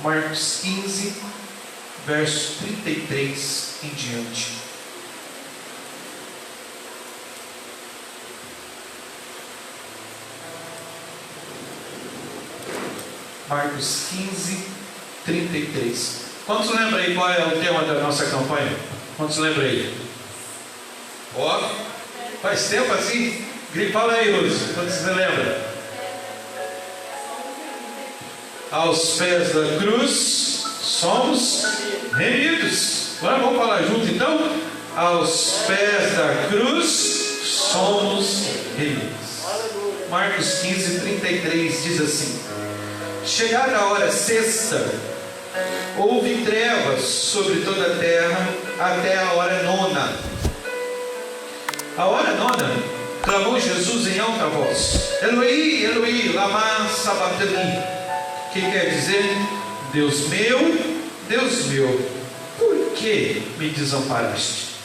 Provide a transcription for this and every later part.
Marcos 15, verso 33 em diante. Marcos 15, 33. Quantos lembram aí qual é o tema da nossa campanha? Quantos lembram aí? Ó, faz tempo assim? Fala aí, Lúcio, quantos você lembra? Aos pés da cruz somos remidos. Agora vamos falar junto então? Aos pés da cruz somos remidos. Marcos 15, 33 diz assim: chegada a hora sexta, houve trevas sobre toda a terra até a hora nona. A hora nona, clamou Jesus em alta voz: Eloi, Eloi, lama sabachthani, que quer dizer: Deus meu, por que me desamparaste?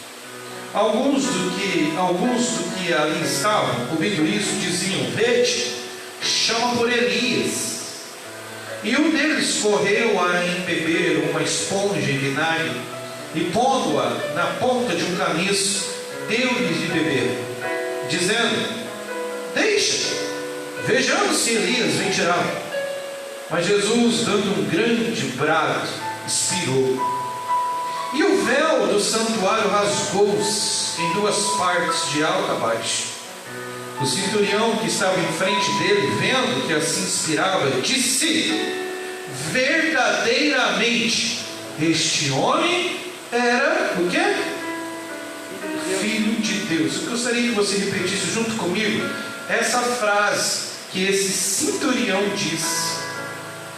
Alguns do que ali estavam, ouvindo isso, diziam: vede, chama por Elias. E um deles correu a embeber uma esponja em vinagre e, pondo-a na ponta de um caniço, deu-lhes de beber, dizendo: deixa, vejamos se Elias vem tirá-lo. Mas Jesus, dando um grande brado, expirou. E o véu do santuário rasgou-se em duas partes, de alto a baixo. O centurião que estava em frente dele, vendo que assim expirava, disse: verdadeiramente este homem era o quê? Filho de Deus. Eu gostaria que você repetisse junto comigo essa frase que esse centurião disse: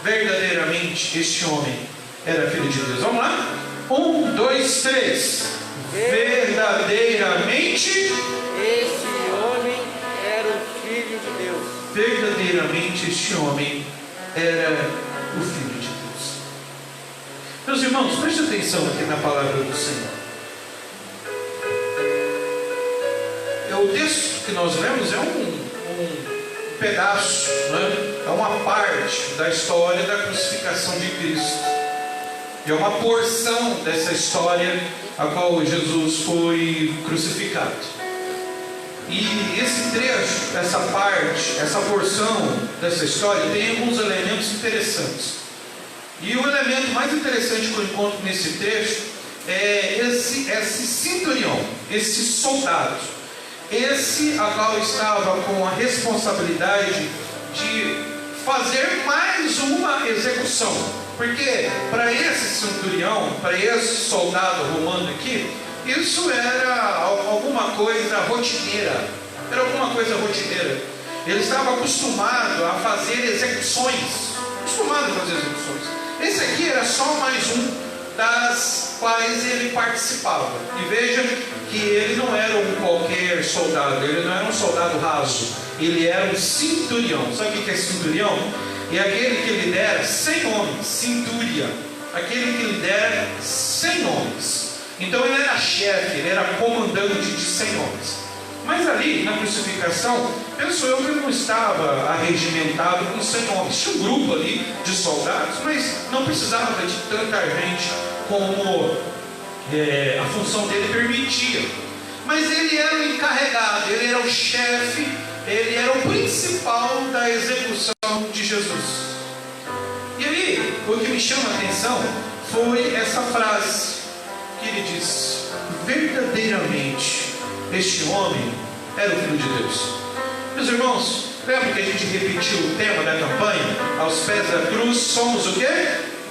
verdadeiramente este homem era filho de Deus. Vamos lá? 1, 2, 3. Verdadeiramente este homem era o Filho de Deus. Verdadeiramente este homem era o Filho de Deus. Meus irmãos, preste atenção aqui na palavra do Senhor. O texto que nós lemos é um pedaço, né? É uma parte da história da crucificação de Cristo. É uma porção dessa história a qual Jesus foi crucificado. E esse trecho, essa parte, essa porção dessa história tem alguns elementos interessantes. E o elemento mais interessante que eu encontro nesse trecho é esse centurião, esse soldado, esse a qual estava com a responsabilidade de fazer mais uma execução. Porque para esse centurião, para esse soldado romano aqui, isso era alguma coisa rotineira. Era alguma coisa rotineira. Ele estava acostumado a fazer execuções. Esse aqui era só mais um das quais ele participava. E veja que ele não era um qualquer soldado. Ele não era um soldado raso. Ele era um centurião. Sabe o que é centurião? É aquele que lidera 100 homens. Centúria. Aquele que lidera 100 homens. Então ele era chefe, ele era comandante de 100 homens. Mas ali na crucificação, penso eu que ele não estava arregimentado com 100 homens. Tinha um grupo ali de soldados, mas não precisava de tanta gente como a função dele permitia. Mas ele era o encarregado, ele era o chefe, ele era o principal da execução de Jesus. E aí, o que me chama a atenção foi essa frase que ele diz: verdadeiramente este homem era o Filho de Deus. Meus irmãos, lembra que a gente repetiu o tema da campanha? Aos pés da cruz somos o quê?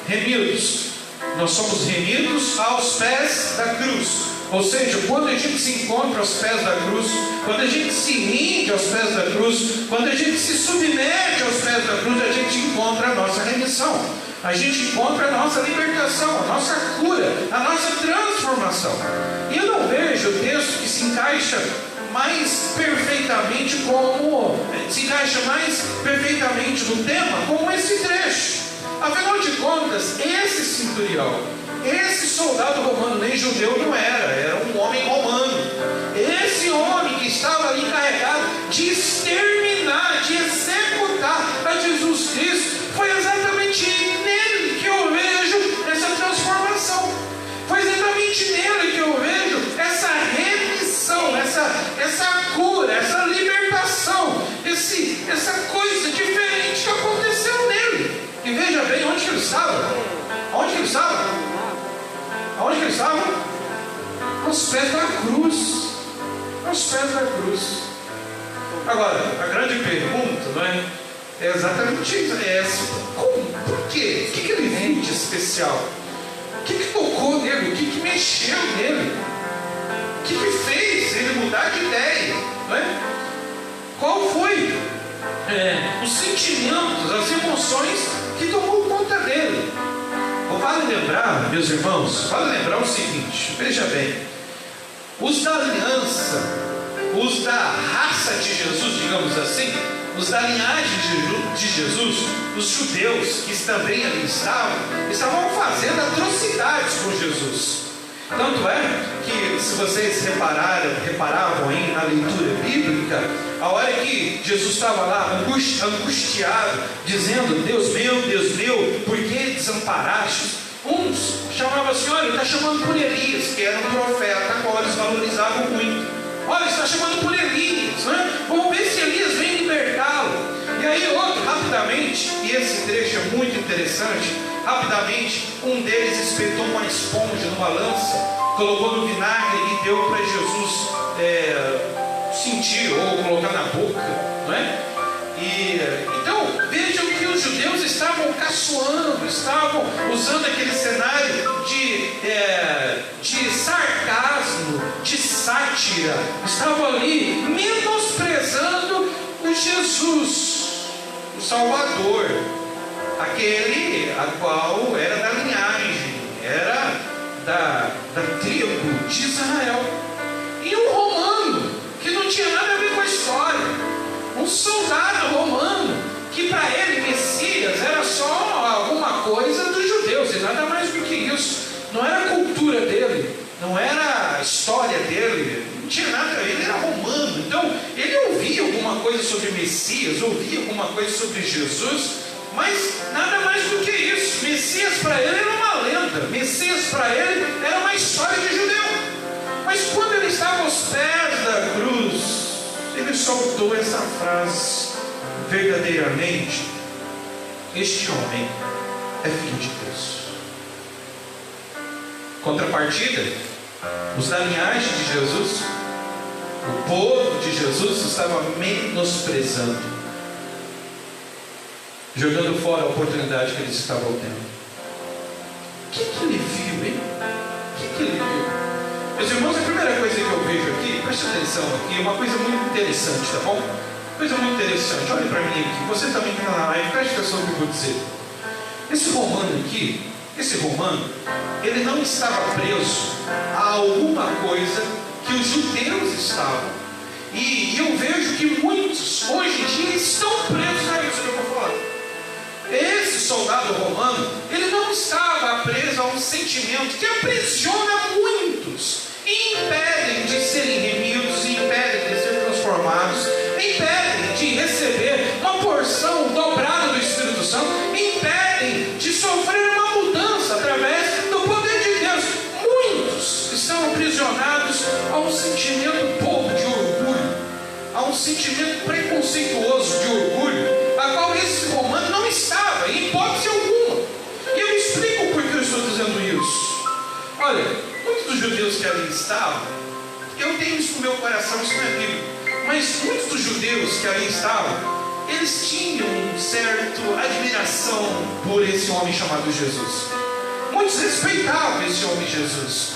Remidos. Nós somos remidos aos pés da cruz. Ou seja, quando a gente se encontra aos pés da cruz, quando a gente se rende aos pés da cruz, quando a gente se submete aos pés da cruz, a gente encontra a nossa remissão, a gente encontra a nossa libertação, a nossa cura, a nossa transformação. E eu não vejo o texto que se encaixa mais perfeitamente no tema como esse trecho. Afinal de contas, esse centurião, esse soldado romano, nem judeu não era um homem romano. Esse homem que estava ali encarregado de exterminar, de executar a Jesus Cristo, foi exatamente nele que aos pés da cruz. Aos pés da cruz. Agora, a grande pergunta, não é? É exatamente essa. Como? Por quê? O que ele viu de especial? O que tocou nele? O que mexeu nele? O que fez ele mudar de ideia? Não é? Qual foi os sentimentos, as emoções que tomou conta dele? Vale lembrar, meus irmãos, vale lembrar o seguinte, veja bem, os da aliança, os da raça de Jesus, digamos assim, os da linhagem de Jesus, os judeus que também ali estavam fazendo atrocidades com Jesus. Tanto é que, se vocês reparavam aí na leitura bíblica, a hora que Jesus estava lá angustiado, dizendo: Deus meu, por que desamparaste? Uns chamavam assim: olha, ele está chamando por Elias, que era um profeta, a qual eles valorizavam muito. Olha, está chamando por Elias, né? Vamos ver se Elias vem libertá-lo. E aí outro, rapidamente, e esse trecho é muito interessante, rapidamente, um deles espetou uma esponja numa lança, colocou no vinagre e deu para Jesus sentir ou colocar na boca, não é? Então, vejam que os judeus estavam caçoando, estavam usando aquele cenário de sarcasmo, de sátira, estavam ali menosprezando o Jesus, o Salvador, aquele a qual era da linhagem, era da tribo de Israel. E um romano que não tinha nada a ver com a história, um soldado romano que para ele Messias era só alguma coisa dos judeus e nada mais do que isso. Não era a cultura dele, não era a história dele, não tinha nada, ele era romano. Então ele ouvia alguma coisa sobre Messias, ouvia alguma coisa sobre Jesus, mas nada mais do que isso. Messias para ele era uma lenda, Messias para ele era uma história de judeu. Mas quando ele estava aos pés da cruz, ele soltou essa frase: verdadeiramente, este homem é filho de Deus. Contrapartida, os da linhagem de Jesus, o povo de Jesus estava menosprezando, jogando fora a oportunidade que eles estavam tendo. O que ele viu, hein? O que ele viu? Meus irmãos, a primeira coisa que eu vejo aqui, preste atenção aqui, é uma coisa muito interessante, tá bom? Coisa muito interessante, olhe para mim aqui, você também que está na live, preste atenção no que eu vou dizer. Esse romano, ele não estava preso a alguma coisa que os judeus estavam. E eu vejo que muitos, hoje em dia, estão presos a isso que eu vou falar. Esse soldado romano, ele não estava preso a um sentimento que aprisiona muitos, e impedem de serem remidos, impedem de ser transformados, impedem de receber uma porção dobrada do Espírito Santo, impedem de sofrer uma mudança através do poder de Deus. Muitos estão aprisionados a um sentimento bobo de orgulho, a um sentimento preconceituoso de orgulho, a qual esse romano não estava, em hipótese alguma. E eu explico por que eu estou dizendo isso. Olha, muitos dos judeus que ali estavam, eu tenho isso no meu coração, isso não é bíblico, mas muitos dos judeus que ali estavam, eles tinham um certo admiração por esse homem chamado Jesus. Muitos respeitavam esse homem Jesus.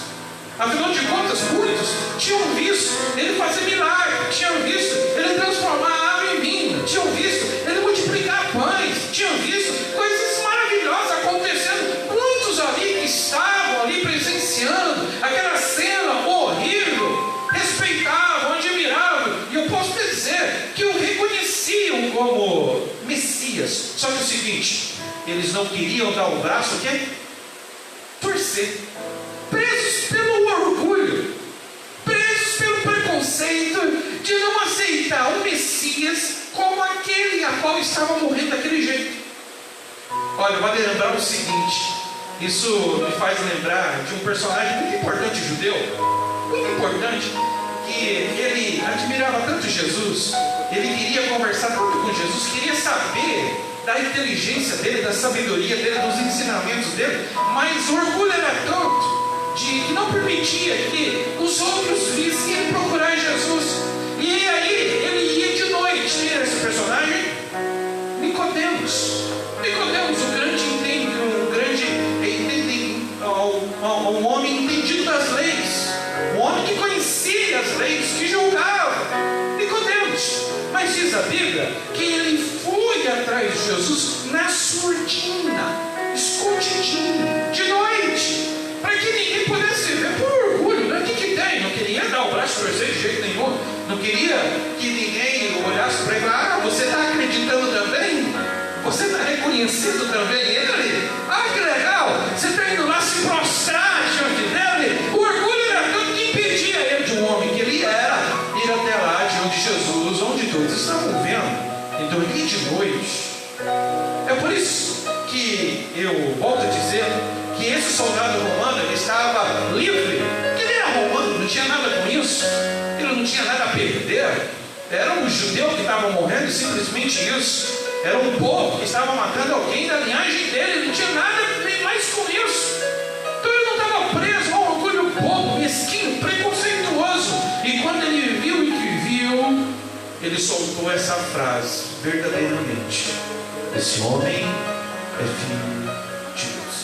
Afinal de contas, muitos tinham visto ele fazer milagres, tinham visto ele transformar a água em vinho, tinham visto ele multiplicar pães, tinham visto coisas maravilhosas acontecendo. Muitos ali que estavam ali presenciando aquela cena horrível, respeitavam, admiravam, e eu posso dizer que o reconheciam como Messias. Só que é o seguinte, eles não queriam dar o braço, o quê? Torcer. Presos pelo orgulho, presos pelo preconceito de não aceitar o Messias como aquele a qual estava morrendo daquele jeito. Olha, vale lembrar o seguinte, isso me faz lembrar de um personagem muito importante judeu, muito importante, que ele admirava tanto Jesus, ele queria conversar tanto com Jesus, queria saber da inteligência dele, da sabedoria dele, dos ensinamentos dele, mas o orgulho era tanto que não permitia que os outros vissem ele procurar Jesus. E aí ele ia de noite. Quem era esse personagem? Nicodemos, um homem entendido das leis, um homem que conhecia as leis, que julgava. Nicodemos. Mas diz a Bíblia que ele foi atrás de Jesus na surdina, escondidinho, de noite, para que ninguém pudesse ver, por orgulho, né? O que tem? Não queria dar o braço a torcer de jeito nenhum, não queria que ninguém olhasse para ele e falasse: você está acreditando também? Você está reconhecendo também ele? Ah, que legal! Você está indo lá se prostrar diante dele? O orgulho era tanto que impedia ele de um homem que ele era, ir até lá diante de Jesus, onde todos estavam vendo. Então ele ia de noite. É por isso que eu volto a dizer que esse soldado romano, ele estava livre, porque ele era romano, não tinha nada com isso, ele não tinha nada a perder. Era um judeu que estava morrendo, simplesmente isso. Era um povo que estava matando alguém da linhagem dele, ele não tinha nada mais com isso. Então ele não estava preso a um orgulho bobo, mesquinho, preconceituoso. E quando ele viu o que viu, ele soltou essa frase: verdadeiramente, esse homem é filho de Deus.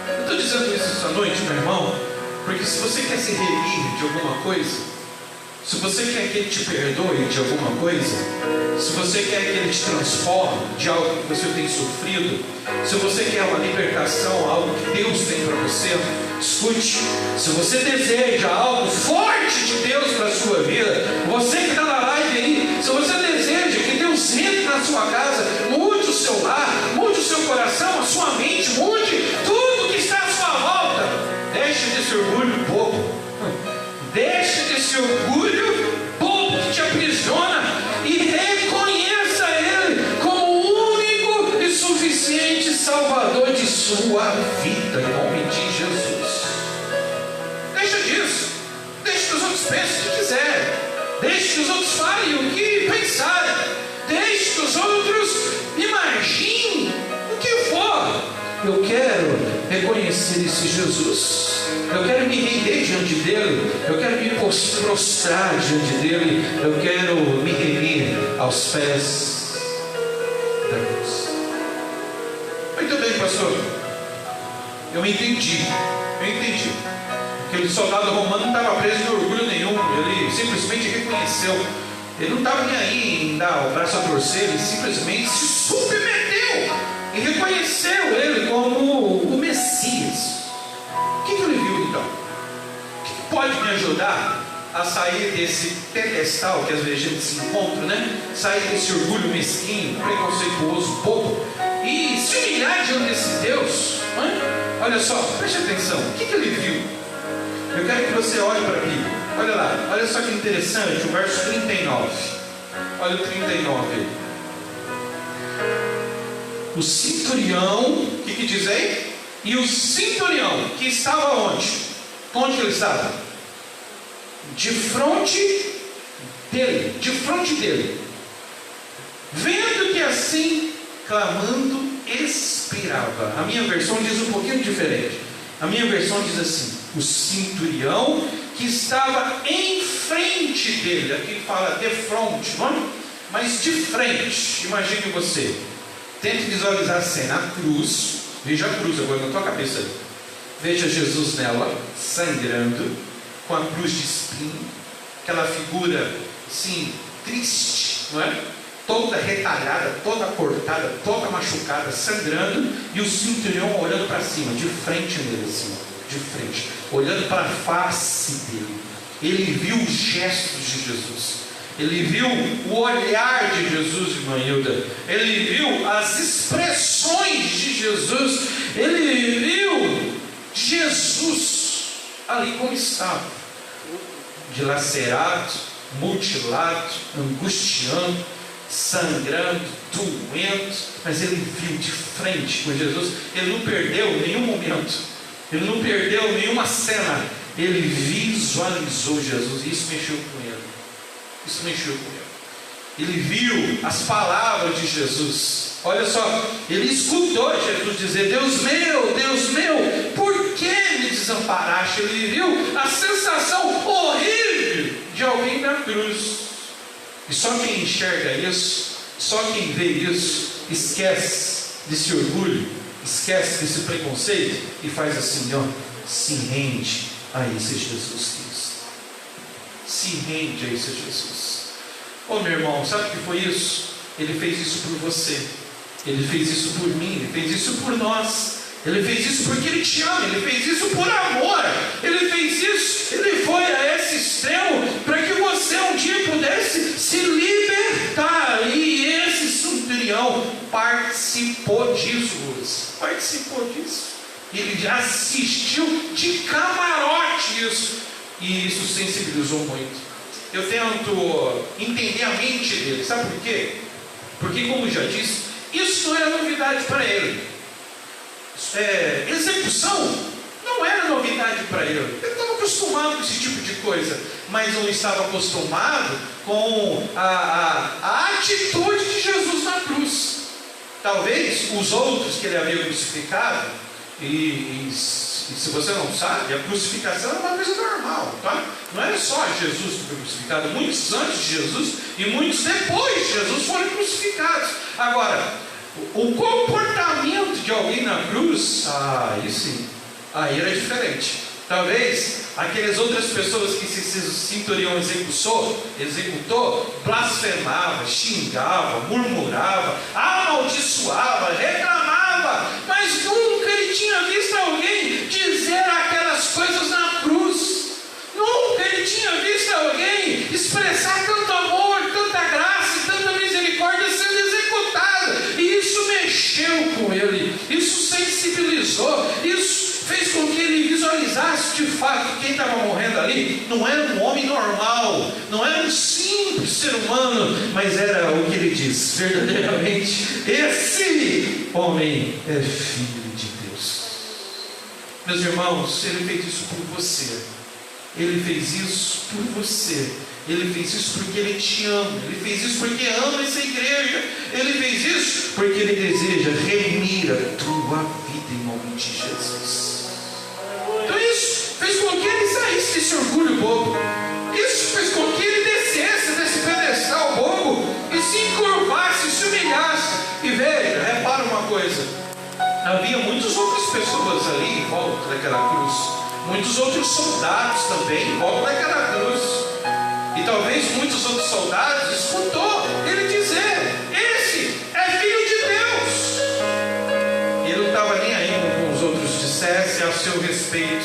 Eu estou dizendo isso essa noite, meu irmão, porque se você quer se remir de alguma coisa, se você quer que Ele te perdoe de alguma coisa, se você quer que Ele te transforme de algo que você tem sofrido, se você quer uma libertação, algo que Deus tem para você, escute: se você deseja algo forte de Deus para a sua vida, você que está na live aí, se você deseja que Deus entre na sua casa, mude o seu lar, mude o seu coração, a sua mente, mude tudo que está à sua volta, deixe desse orgulho bobo. Deixe desse orgulho bobo que te aprisiona e reconheça Ele como o único e suficiente Salvador de sua vida, em nome de Jesus. Deixa disso. Deixe que os outros pensem o que quiserem. Deixe que os outros falem o que pensarem. Deixe que os outros imaginem o que for. Eu quero reconhecer esse Jesus. Eu quero me render diante dele. Eu quero me prostrar diante dele. Eu quero me render aos pés da cruz. Muito bem, pastor. Eu entendi. Aquele soldado romano não estava preso de orgulho nenhum. Ele simplesmente reconheceu. Ele não estava nem aí em dar o braço a torcer. Ele simplesmente se submeteu e reconheceu ele como o Messias. O que ele viu então? O que pode me ajudar a sair desse pedestal que às vezes a gente se encontra, né? Sair desse orgulho mesquinho, preconceituoso, bobo, e se humilhar diante desse Deus, né? Olha só, preste atenção. O que ele viu? Eu quero que você olhe para a Bíblia. Olha lá, olha só que interessante, o verso 39. Olha o 39. O centurião, o que diz aí? E o centurião, que estava onde? Onde ele estava? De frente dele. Vendo que assim, clamando, expirava. A minha versão diz um pouquinho diferente. A minha versão diz assim: o centurião que estava em frente dele. Aqui fala de frente, não é? Mas de frente. Imagine você. Tente visualizar a cena, a cruz. Veja a cruz agora na tua cabeça. Veja Jesus nela, sangrando, com a cruz de espinho, aquela figura assim, triste, não é? Toda retalhada, toda cortada, toda machucada, sangrando, e o centurião olhando para cima, de frente nele, assim, de frente, olhando para a face dele. Ele viu os gestos de Jesus. Ele viu o olhar de Jesus, irmã Hilda. Ele viu as expressões de Jesus. Ele viu Jesus ali como estava, dilacerado, mutilado, angustiando, sangrando, doendo. Mas ele viu de frente com Jesus. Ele não perdeu nenhum momento. Ele não perdeu nenhuma cena. Ele visualizou Jesus. E isso mexeu com ele. Ele viu as palavras de Jesus. Olha só, ele escutou Jesus dizer: Deus meu, por que me desamparaste, ele viu a sensação horrível de alguém na cruz. E só quem enxerga isso, só quem vê isso, esquece desse orgulho, esquece desse preconceito e faz assim, ó, se rende a esse Jesus Cristo. Se rende a esse Jesus. Ô meu irmão, sabe o que foi isso? Ele fez isso por você, ele fez isso por mim, ele fez isso por nós. Ele fez isso porque Ele te ama, Ele fez isso por amor, Ele fez isso, Ele foi a esse extremo para que você um dia pudesse se libertar. E esse centurião participou disso, participou disso. Ele assistiu de camarote isso, e isso sensibilizou muito. Eu tento entender a mente dele, sabe por quê? Porque, como já disse, isso não era novidade para ele. Execução não era novidade para ele. Ele estava acostumado com esse tipo de coisa, mas não estava acostumado com a atitude de Jesus na cruz. Talvez os outros que ele havia crucificado, e se você não sabe, a crucificação é uma coisa normal, tá? Não era só Jesus que foi crucificado, muitos antes de Jesus e muitos depois de Jesus foram crucificados. Agora, o comportamento de alguém na cruz, aí sim, aí era diferente. Talvez aquelas outras pessoas que esse centurião executou, blasfemava, xingava, murmurava, amaldiçoava, reclamava, mas nunca ele tinha visto alguém dizer aquelas coisas na cruz. Nunca ele tinha visto alguém expressar tanto amor, tanta graça e tanta misericórdia sendo executada. E isso mexeu com ele, isso sensibilizou, isso fez com que ele visualizasse de fato que quem estava morrendo ali não era um homem normal, não era um simples ser humano, mas era o que ele diz, verdadeiramente, esse homem é filho de Deus. Meus irmãos, ele fez isso por você. Ele fez isso por você. Ele fez isso porque Ele te ama. Ele fez isso porque ama essa igreja. Ele fez isso porque Ele deseja remir a tua vida em nome de Jesus. Então isso fez com que Ele saísse desse orgulho bobo. Isso fez com que Ele descesse desse pedestal bobo e se encurvasse, se humilhasse. E veja, repara uma coisa. Havia muitas outras pessoas ali em volta daquela cruz. Muitos outros soldados também em volta daquela cruz. E talvez muitos outros soldados escutou ele dizer: esse é filho de Deus. E ele não estava nem aí com os outros dissessem a seu respeito.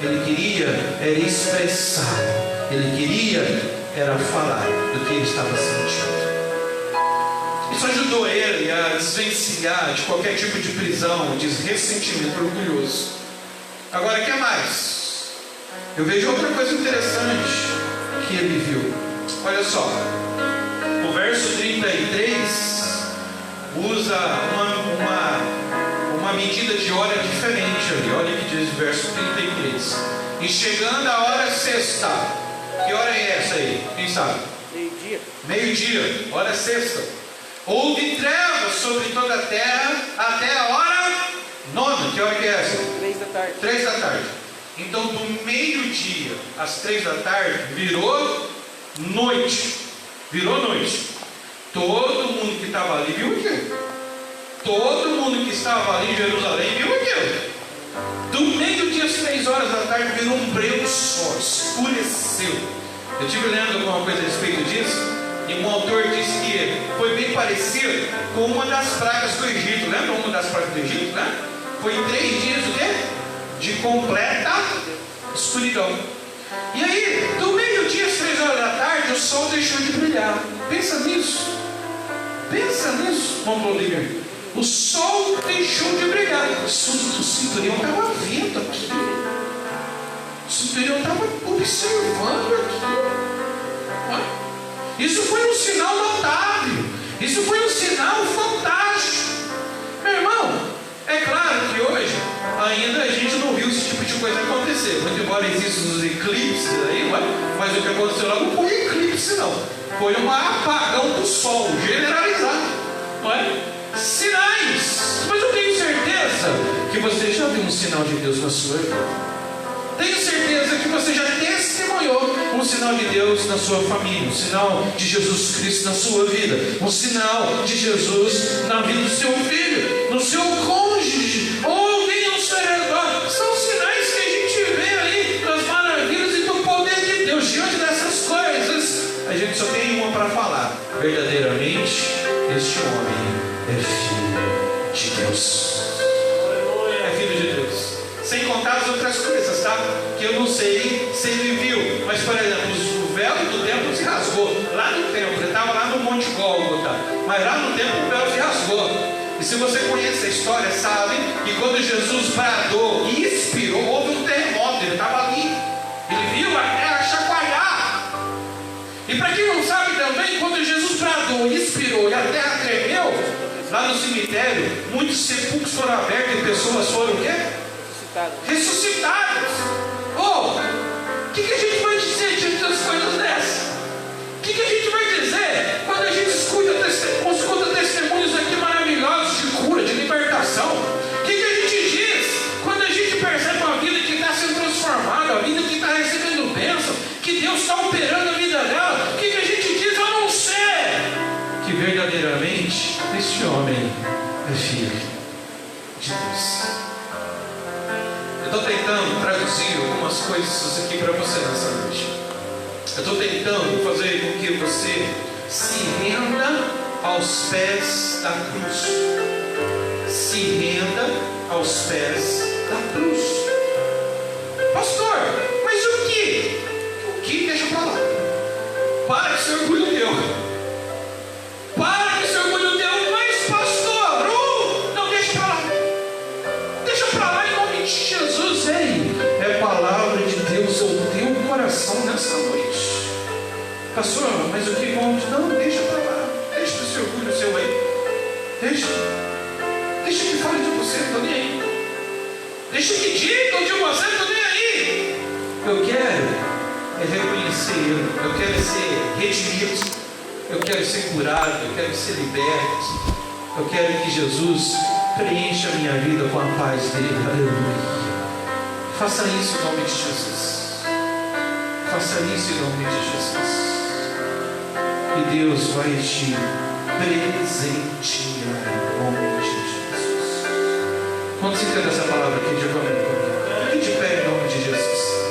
Ele queria era expressar, ele queria era falar do que ele estava sentindo. Isso ajudou ele a desvencilhar de qualquer tipo de prisão, de ressentimento orgulhoso. Agora, o que mais? Eu vejo outra coisa interessante que ele viu. Olha só, o verso 33 usa uma medida de hora diferente ali. Olha o que diz o verso 33. E chegando a hora sexta. Que hora é essa aí? Quem sabe? Meio-dia. Meio-dia, hora sexta. Houve trevas sobre toda a terra até a hora nona. Que hora que é essa? 3 da tarde. 3 da tarde. Então, do meio-dia às 3 da tarde, virou noite. Virou noite. Todo mundo que estava ali viu aquilo. Todo mundo que estava ali em Jerusalém viu aquilo. Do meio-dia às 3 horas da tarde, virou um breu só, escureceu. Eu estive lendo alguma coisa a respeito disso. E um autor disse que foi bem parecido com uma das pragas do Egito. Lembra uma das pragas do Egito, né? Foi 3 dias o quê? De completa escuridão. E aí, do meio-dia às 3 horas da tarde, o sol deixou de brilhar. Pensa nisso. Pensa nisso, irmão Vladimir. O sol deixou de brilhar. O centurião estava vendo aquilo. O centurião estava observando aquilo. Isso foi um sinal notável. Isso foi um sinal fantástico. Meu irmão, é claro que hoje ainda a gente não viu esse tipo de coisa acontecer. Muito embora existam os eclipses aí, mas o que aconteceu lá não foi eclipse não. Foi um apagão do sol generalizado. Não é? Sinais. Mas eu tenho certeza que você já viu um sinal de Deus na sua vida. Tenho certeza que você já testemunhou um sinal de Deus na sua família, um sinal de Jesus Cristo na sua vida, um sinal de Jesus na vida do seu filho, no seu cônjuge, ou alguém ao seu redor. São sinais que a gente vê ali nas maravilhas e do poder de Deus. Diante dessas coisas, a gente só tem uma para falar: verdadeiramente, este homem é filho de Deus. É filho de Deus. Sem contar as outras coisas, tá? Que eu não sei se ele viu. Mas, por exemplo, o véu do templo se rasgou. Lá no templo, ele estava lá no Monte Gólgota. Mas lá no templo o véu se rasgou. E se você conhece a história, sabe que quando Jesus bradou e expirou, houve um terremoto. Ele estava ali. Ele viu a terra chacoalhar. E para quem não sabe também, quando Jesus bradou e expirou e a terra tremeu, lá no cemitério, muitos sepulcros foram abertos e pessoas foram o quê? Ressuscitados. Oh, o que a gente vai dizer diante das coisas dessas? O que a gente vai dizer quando a gente escuta testemunhos aqui maravilhosos de cura, de libertação? O que a gente diz quando a gente percebe uma vida que está sendo transformada, uma vida que está recebendo bênção, que Deus está operando a vida dela? O que a gente diz a não ser que verdadeiramente este homem é filho de Deus? Eu estou tentando traduzir algumas coisas aqui para você nessa noite. Eu estou tentando fazer com que você se renda aos pés da cruz. Se renda aos pés da cruz. Pastor, mas o que? O que? Deixa para lá. Para que seu orgulho teu. Para que seu orgulho teu. Mas pastor, não, deixa para lá. Deixa para lá em nome de Jesus. Ei, é palavra de Deus ao teu coração nessa noite. Pastor, mas o que vamos? Não, deixa para lá. Deixa o seu orgulho seu aí. Deixa que fale de você, estou nem aí. Deixa que digam de você, estou nem aí. Eu quero reconhecer eu quero ser redimido, eu quero ser curado, eu quero ser liberto. Eu quero que Jesus preencha a minha vida com a paz dele. Aleluia. Faça isso em nome de Jesus. Faça isso em nome de Jesus. E Deus vai te presentear em nome de Jesus. Quando você entende essa palavra aqui, diga comigo. Fique de pé em nome de Jesus.